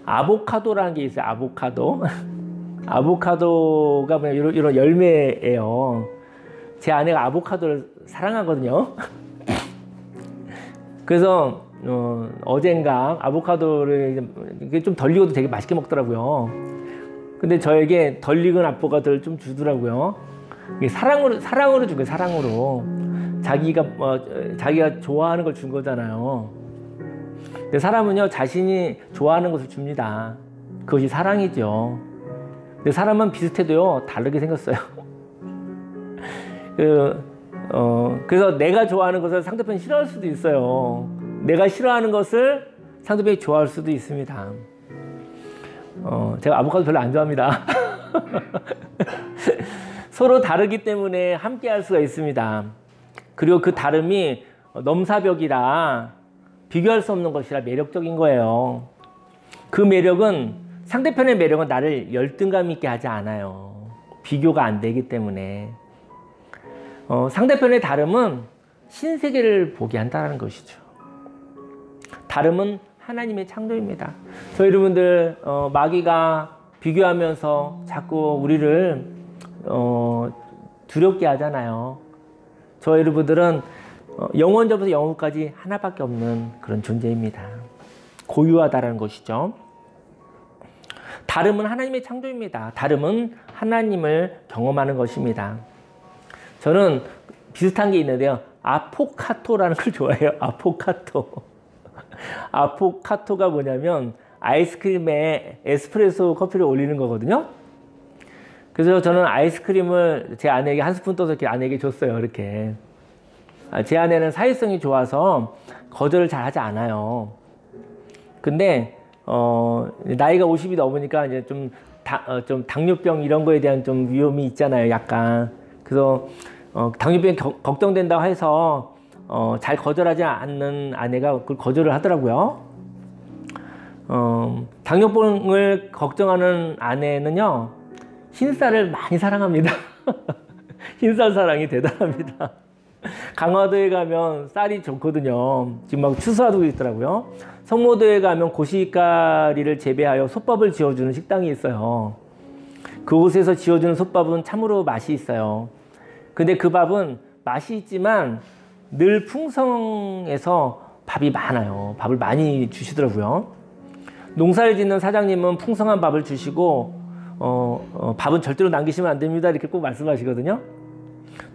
아보카도라는 게 있어요. 아보카도. 아보카도가 뭐냐, 이런 열매예요. 제 아내가 아보카도를 사랑하거든요. 그래서 어젠가 아보카도를 좀 덜 익어도 되게 맛있게 먹더라고요. 근데 저에게 덜 익은 아보카도를 좀 주더라고요. 이게 사랑으로 준 거예요. 사랑으로. 자기가 좋아하는 걸 준 거잖아요. 근데 사람은요, 자신이 좋아하는 것을 줍니다. 그것이 사랑이죠. 근데 사람은 비슷해도요, 다르게 생겼어요. 그래서 내가 좋아하는 것을 상대편이 싫어할 수도 있어요. 내가 싫어하는 것을 상대편이 좋아할 수도 있습니다. 제가 아보카도 별로 안 좋아합니다. 서로 다르기 때문에 함께 할 수가 있습니다. 그리고 그 다름이 넘사벽이라 비교할 수 없는 것이라 매력적인 거예요. 그 매력은, 상대편의 매력은 나를 열등감 있게 하지 않아요. 비교가 안 되기 때문에. 상대편의 다름은 신세계를 보게 한다는 것이죠. 다름은 하나님의 창조입니다. 저희 여러분들 마귀가 비교하면서 자꾸 우리를 두렵게 하잖아요. 저희 여러분들은 영원전부터 영원까지 하나밖에 없는 그런 존재입니다. 고유하다라는 것이죠. 다름은 하나님의 창조입니다. 다름은 하나님을 경험하는 것입니다. 저는 비슷한 게 있는데요. 아포카토라는 걸 좋아해요. 아포카토. 아포카토가 뭐냐면 아이스크림에 에스프레소 커피를 올리는 거거든요. 그래서 저는 아이스크림을 제 아내에게 한 스푼 떠서 이렇게 아내에게 줬어요. 이렇게. 제 아내는 사회성이 좋아서 거절을 잘 하지 않아요. 근데 나이가 50이 넘으니까 이제 좀 당뇨병 이런 거에 대한 좀 위험이 있잖아요. 약간. 그래서 당뇨병이 걱정된다고 해서 잘 거절하지 않는 아내가 그걸 거절을 하더라고요. 당뇨병을 걱정하는 아내는요, 흰쌀을 많이 사랑합니다. 흰쌀 사랑이 대단합니다. 강화도에 가면 쌀이 좋거든요. 지금 막 추수하고 있더라고요. 성모도에 가면 고시가리를 재배하여 솥밥을 지어주는 식당이 있어요. 그곳에서 지어주는 솥밥은 참으로 맛이 있어요. 근데 그 밥은 맛이 있지만 늘 풍성해서 밥이 많아요. 밥을 많이 주시더라고요. 농사를 짓는 사장님은 풍성한 밥을 주시고 밥은 절대로 남기시면 안 됩니다. 이렇게 꼭 말씀하시거든요.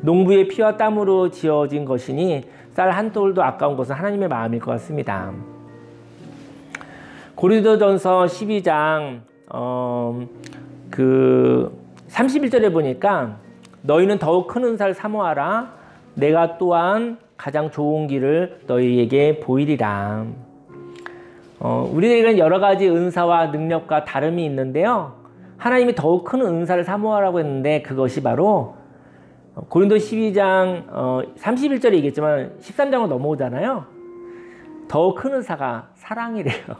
농부의 피와 땀으로 지어진 것이니 쌀 한 돌도 아까운 것은 하나님의 마음일 것 같습니다. 고린도전서 12장 31절에 보니까 너희는 더욱 큰 은사를 사모하라. 내가 또한 가장 좋은 길을 너희에게 보이리라. 우리에게는 여러 가지 은사와 능력과 다름이 있는데요. 하나님이 더욱 큰 은사를 사모하라고 했는데 그것이 바로 고린도 12장 31절에 얘기했지만 13장으로 넘어오잖아요. 더욱 큰 은사가 사랑이래요.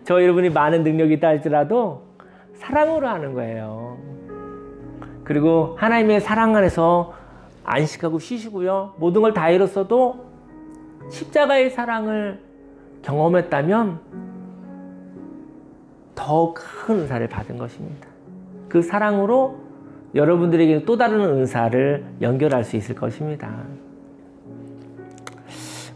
저 여러분이 많은 능력이 있다 할지라도 사랑으로 하는 거예요. 그리고 하나님의 사랑 안에서 안식하고 쉬시고요. 모든 걸 다 잃었어도 십자가의 사랑을 경험했다면 더 큰 은사를 받은 것입니다. 그 사랑으로 여러분들에게 또 다른 은사를 연결할 수 있을 것입니다.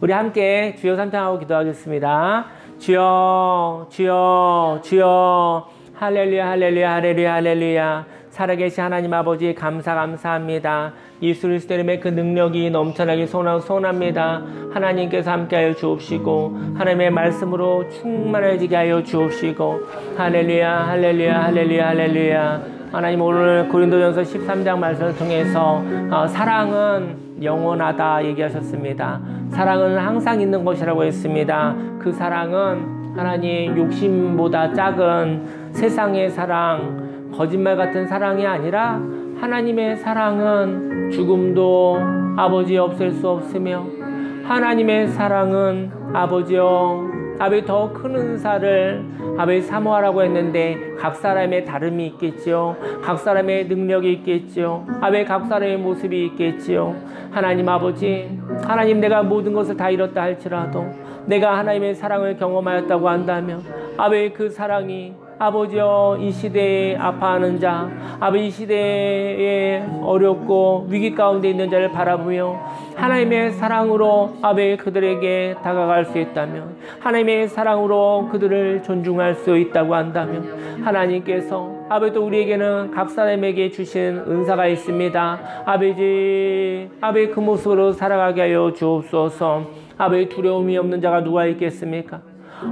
우리 함께 주여 삼창하고 기도하겠습니다. 주여, 주여, 주여. 할렐루야 할렐루야 할렐루야 할렐루야. 살아계신 하나님 아버지 감사합니다. 예수 그리스도 이름의 그 능력이 넘쳐나게 소원합니다. 하나님께서 함께하여 주옵시고 하나님의 말씀으로 충만해지게 하여 주옵시고 할렐루야 할렐루야 할렐루야 할렐루야. 하나님 오늘 고린도전서 13장 말씀을 통해서 사랑은 영원하다 얘기하셨습니다. 사랑은 항상 있는 것이라고 했습니다. 그 사랑은 하나님 욕심보다 작은 세상의 사랑, 거짓말 같은 사랑이 아니라 하나님의 사랑은 죽음도 아버지 없앨 수 없으며 하나님의 사랑은 아버지여 아버지 더 큰 은사를 아버지 사모하라고 했는데 각 사람의 다름이 있겠지요. 각 사람의 능력이 있겠지요. 아버지 각 사람의 모습이 있겠지요. 하나님 아버지 하나님 내가 모든 것을 다 잃었다 할지라도 내가 하나님의 사랑을 경험하였다고 한다면 아버지 그 사랑이 아버지여 이 시대에 아파하는 자 아버지 이 시대에 어렵고 위기 가운데 있는 자를 바라보며 하나님의 사랑으로 아버지 그들에게 다가갈 수 있다면 하나님의 사랑으로 그들을 존중할 수 있다고 한다면 하나님께서 아버지 또 우리에게는 각 사람에게 주신 은사가 있습니다. 아버지 그 모습으로 살아가게 하여 주옵소서. 아버지 두려움이 없는 자가 누가 있겠습니까?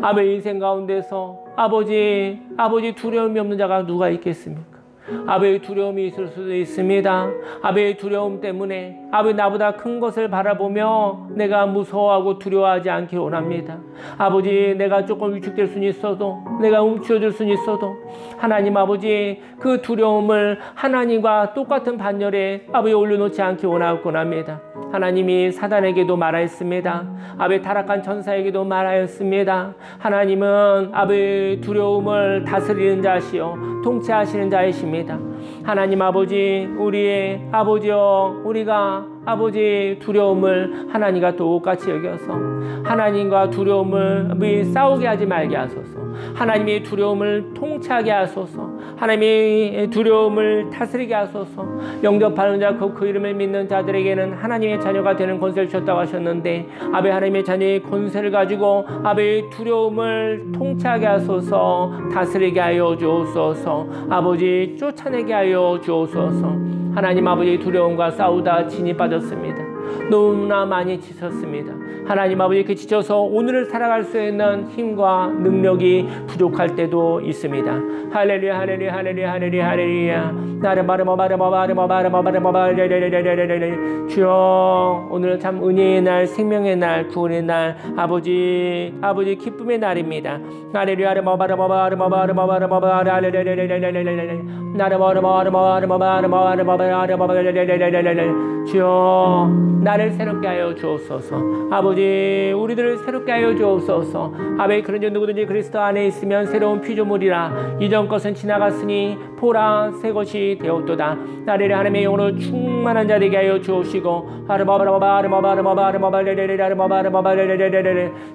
아버지 인생 가운데서 아버지 두려움이 없는 자가 누가 있겠습니까? 아버지 두려움이 있을 수도 있습니다. 아버지 두려움 때문에 아버지 나보다 큰 것을 바라보며 내가 무서워하고 두려워하지 않기 원합니다. 아버지 내가 조금 위축될 수는 있어도 내가 움츠러들 수는 있어도 하나님 아버지 그 두려움을 하나님과 똑같은 반열에 아버지 올려놓지 않기 원합니다. 하나님이 사단에게도 말하였습니다. 아버지 타락한 천사에게도 말하였습니다. 하나님은 아버지 두려움을 다스리는 자시요 통치하시는 자이십니다. 하나님 아버지 우리의 아버지여 우리가 아버지 두려움을 하나님과 똑같이 여겨서 하나님과 두려움을 싸우게 하지 말게 하소서. 하나님의 두려움을 통치하게 하소서. 하나님의 두려움을 다스리게 하소서. 영접하는 자 그 이름을 믿는 자들에게는 하나님의 자녀가 되는 권세를 주셨다고 하셨는데 아베 하나님의 자녀의 권세를 가지고 아베의 두려움을 통치하게 하소서. 다스리게 하여 주옵소서. 아버지 쫓아내게 하여 주옵소서. 하나님 아버지 두려움과 싸우다 진이 빠졌습니다. 너무나 많이 지쳤습니다. 하나님 아버지 그 지쳐서 오늘을 살아갈 수 있는 힘과 능력이 부족할 때도 있습니다. 할렐루야 할렐루야 할렐루야 할렐루야 할렐루야. 주여 오늘 참 은혜의 날 생명의 날 구원의 날 아버지 기쁨의 날입니다. 할렐루야 주여 나를 새롭게 하여 주옵소서. 아버지 우리들을 새롭게 하여 주옵소서. 아버지 그런즉 누구든지 그리스도 안에 있으면 새로운 피조물이라 이전 것은 지나갔으니 보라 새 것이 되었도다. 나를 하나님의 영으로 충만한 자 되게 하여 주옵시고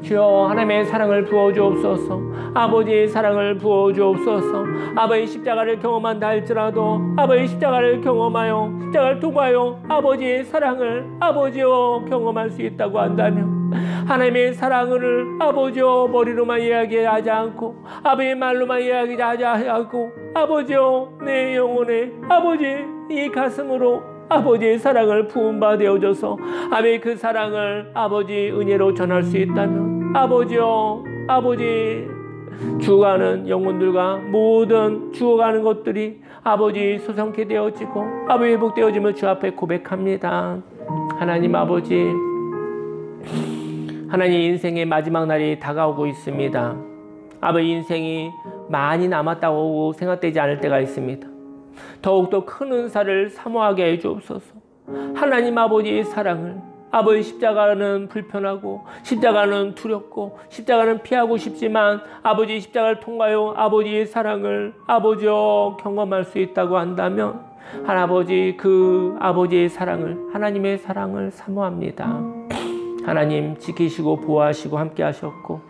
주여 하나님의 사랑을 부어 주옵소서. 아버지의 사랑을 부어 주옵소서. 아버지 십자가를 경험한다 할지라도 아버지 십자가를 경험하여 십자가를 통하여 아버지의 사랑을 아버지여 경험할 수 있다고 한다면 하나님의 사랑을 아버지여 머리로만 이야기하지 않고 아버지의 말로만 이야기하지 않고 아버지여 내 영혼에 아버지 이 가슴으로 아버지의 사랑을 부은 바 되어져서 아버지 그 사랑을 아버지 은혜로 전할 수 있다면 아버지여 아버지 죽어가는 영혼들과 모든 죽어가는 것들이 아버지 소성케 되어지고 아버지 회복되어지며 주 앞에 고백합니다. 하나님 아버지 하나님 인생의 마지막 날이 다가오고 있습니다. 아버지 인생이 많이 남았다고 생각되지 않을 때가 있습니다. 더욱더 큰 은사를 사모하게 해 주옵소서. 하나님 아버지의 사랑을 아버지 십자가는 불편하고 십자가는 두렵고 십자가는 피하고 싶지만 아버지 십자가를 통하여 아버지의 사랑을 아버지여 경험할 수 있다고 한다면 할아버지 그 아버지의 사랑을 하나님의 사랑을 사모합니다. 하나님 지키시고 보호하시고 함께 하셨고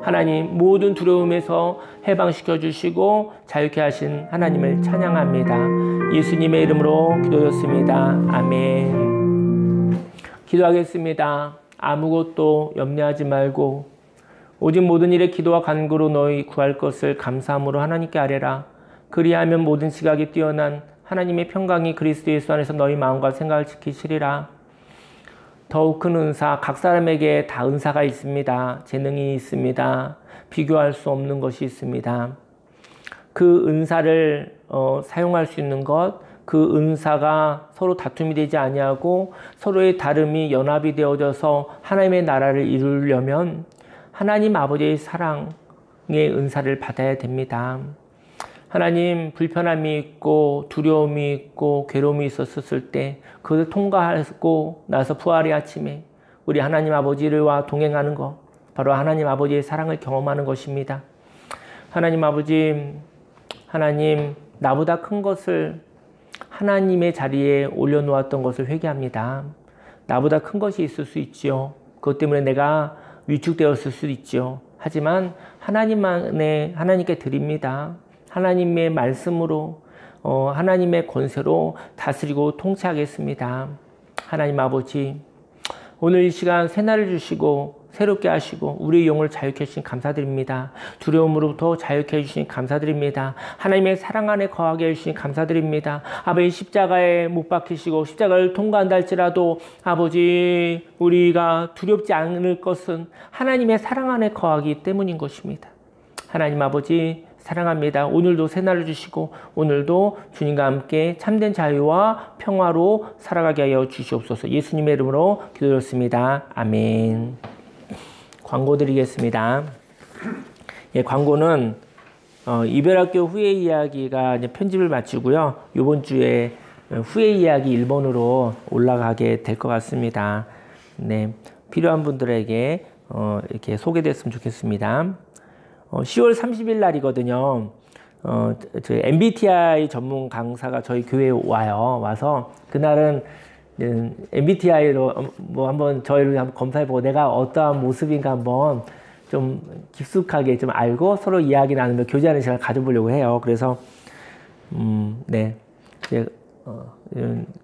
하나님 모든 두려움에서 해방시켜 주시고 자유케 하신 하나님을 찬양합니다. 예수님의 이름으로 기도했습니다. 아멘. 기도하겠습니다. 아무것도 염려하지 말고 오직 모든 일에 기도와 간구로 너희 구할 것을 감사함으로 하나님께 아뢰라. 그리하면 모든 지각이 뛰어난 하나님의 평강이 그리스도 예수 안에서 너희 마음과 생각을 지키시리라. 더욱 큰 은사, 각 사람에게 다 은사가 있습니다. 재능이 있습니다. 비교할 수 없는 것이 있습니다. 그 은사를 사용할 수 있는 것, 그 은사가 서로 다툼이 되지 아니하고 서로의 다름이 연합이 되어져서 하나님의 나라를 이루려면 하나님 아버지의 사랑의 은사를 받아야 됩니다. 하나님, 불편함이 있고 두려움이 있고 괴로움이 있었을 때 그것을 통과하고 나서 부활의 아침에 우리 하나님 아버지와 동행하는 것, 바로 하나님 아버지의 사랑을 경험하는 것입니다. 하나님 아버지, 하나님, 나보다 큰 것을 하나님의 자리에 올려놓았던 것을 회개합니다. 나보다 큰 것이 있을 수 있지요. 그것 때문에 내가 위축되었을 수도 있지요. 하지만 하나님께 드립니다. 하나님의 말씀으로, 하나님의 권세로 다스리고 통치하겠습니다. 하나님 아버지, 오늘 이 시간 새날을 주시고 새롭게 하시고 우리의 영을 자유케 해주신 감사드립니다. 두려움으로부터 자유케 해주신 감사드립니다. 하나님의 사랑 안에 거하게 해주신 감사드립니다. 아버지, 십자가에 못 박히시고 십자가를 통과한다 할지라도 아버지, 우리가 두렵지 않을 것은 하나님의 사랑 안에 거하기 때문인 것입니다. 하나님 아버지, 사랑합니다. 오늘도 새날을 주시고 오늘도 주님과 함께 참된 자유와 평화로 살아가게 하여 주시옵소서. 예수님의 이름으로 기도드렸습니다. 아멘. 광고 드리겠습니다. 예, 광고는 이별학교 후회 이야기가 이제 편집을 마치고요. 이번 주에 후회 이야기 1번으로 올라가게 될 것 같습니다. 네, 필요한 분들에게 이렇게 소개됐으면 좋겠습니다. 10월 30일 날이거든요. 저희 MBTI 전문 강사가 저희 교회에 와서 그날은 MBTI로 뭐 한번 저희를 한번 검사해보고 내가 어떠한 모습인가 한번 좀 깊숙하게 좀 알고 서로 이야기 나누며 교제하는 시간을 가져보려고 해요. 그래서 네, 이제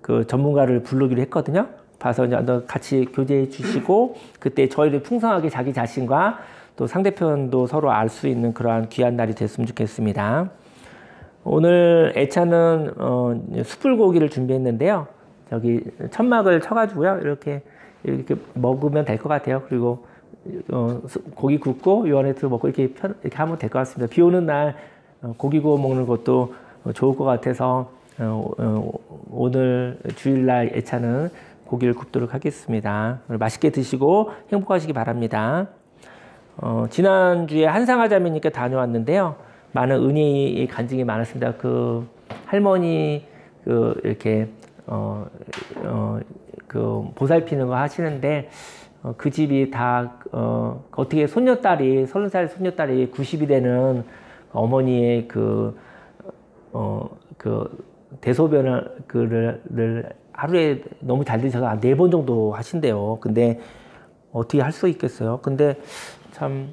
그 전문가를 부르기로 했거든요. 봐서 이제 같이 교제해 주시고 그때 저희를 풍성하게 자기 자신과 또 상대편도 서로 알 수 있는 그러한 귀한 날이 됐으면 좋겠습니다. 오늘 애차는 숯불고기를 준비했는데요. 저기 천막을 쳐가지고요. 이렇게 먹으면 될 것 같아요. 그리고 고기 굽고 요 안에 들어 먹고 이렇게 하면 될 것 같습니다. 비 오는 날 고기 구워 먹는 것도 좋을 것 같아서 오늘 주일날 애차는 고기를 굽도록 하겠습니다. 맛있게 드시고 행복하시기 바랍니다. 지난주에 한상하자매님께 다녀왔는데요. 많은 은혜의 간증이 많았습니다. 그 할머니 이렇게 보살피는 거 하시는데 그 집이 다 어떻게 손녀딸이 30살 손녀딸이 90이 되는 어머니의 그 대소변을 하루에 너무 잘 드셔서 4번 정도 하신대요. 근데 어떻게 할 수 있겠어요? 근데 참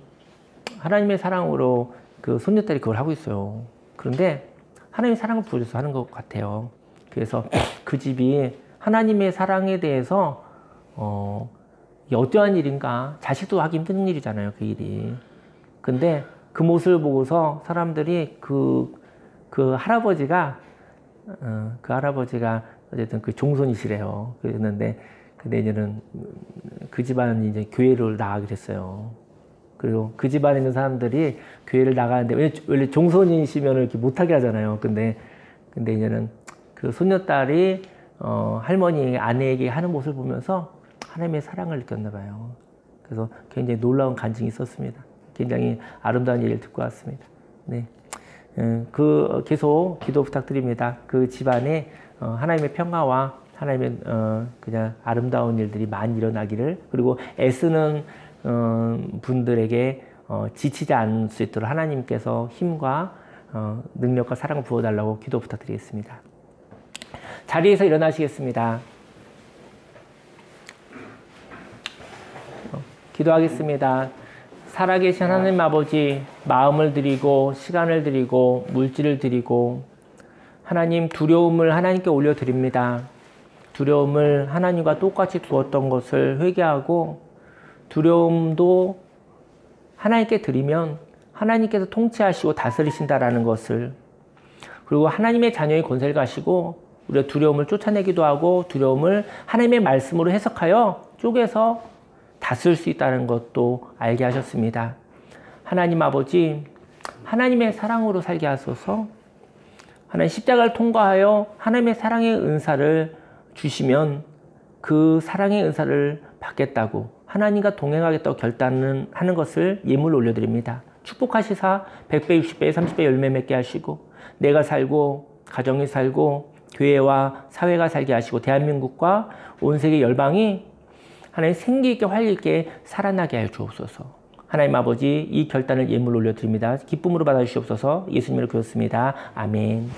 하나님의 사랑으로 그 손녀딸이 그걸 하고 있어요. 그런데 하나님의 사랑을 보여줘서 하는 것 같아요. 그래서 그 집이 하나님의 사랑에 대해서 어떠한 일인가, 자식도 하기 힘든 일이잖아요, 그 일이. 근데 그 모습을 보고서 사람들이 그 할아버지가 어쨌든 그 종손이시래요. 그랬는데 근데 이제는 그 집안이 이제 교회를 나가게 됐어요. 그리고 그 집안에 있는 사람들이 교회를 나가는데 원래 종손이시면 이렇게 못하게 하잖아요. 근데 이제는 그 손녀딸이 할머니 아내에게 하는 모습을 보면서 하나님의 사랑을 느꼈나 봐요. 그래서 굉장히 놀라운 간증이 있었습니다. 굉장히 아름다운 얘기를 듣고 왔습니다. 네, 계속 기도 부탁드립니다. 그 집안에 하나님의 평화와 하나님의 그냥 아름다운 일들이 많이 일어나기를, 그리고 애쓰는 분들에게 지치지 않을 수 있도록 하나님께서 힘과 능력과 사랑을 부어달라고 기도 부탁드리겠습니다. 자리에서 일어나시겠습니다. 기도하겠습니다. 살아계신 하나님 아버지, 마음을 드리고 시간을 드리고 물질을 드리고 하나님, 두려움을 하나님께 올려드립니다. 두려움을 하나님과 똑같이 두었던 것을 회개하고 두려움도 하나님께 드리면 하나님께서 통치하시고 다스리신다라는 것을, 그리고 하나님의 자녀의 권세를 가시고 우리가 두려움을 쫓아내기도 하고 두려움을 하나님의 말씀으로 해석하여 쪼개서 다스릴 수 있다는 것도 알게 하셨습니다. 하나님 아버지, 하나님의 사랑으로 살게 하소서. 하나님 십자가를 통과하여 하나님의 사랑의 은사를 주시면 그 사랑의 은사를 받겠다고, 하나님과 동행하겠다고 결단하는 것을 예물로 올려드립니다. 축복하시사 100배, 60배, 30배 열매 맺게 하시고 내가 살고 가정이 살고 교회와 사회가 살게 하시고 대한민국과 온 세계 열방이 하나님 생기 있게 활기 있게 살아나게 하여 주옵소서. 하나님 아버지, 이 결단을 예물로 올려드립니다. 기쁨으로 받아주시옵소서. 예수님으로 기도했습니다. 아멘.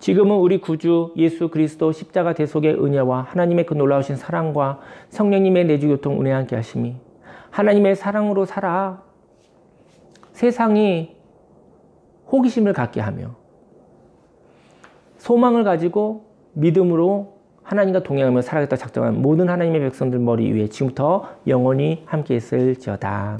지금은 우리 구주 예수 그리스도 십자가 대속의 은혜와 하나님의 그 놀라우신 사랑과 성령님의 내주교통 은혜 함께 하심이, 하나님의 사랑으로 살아 세상이 호기심을 갖게 하며 소망을 가지고 믿음으로 하나님과 동행하며 살아가겠다 작정한 모든 하나님의 백성들 머리 위에 지금부터 영원히 함께 있을지어다.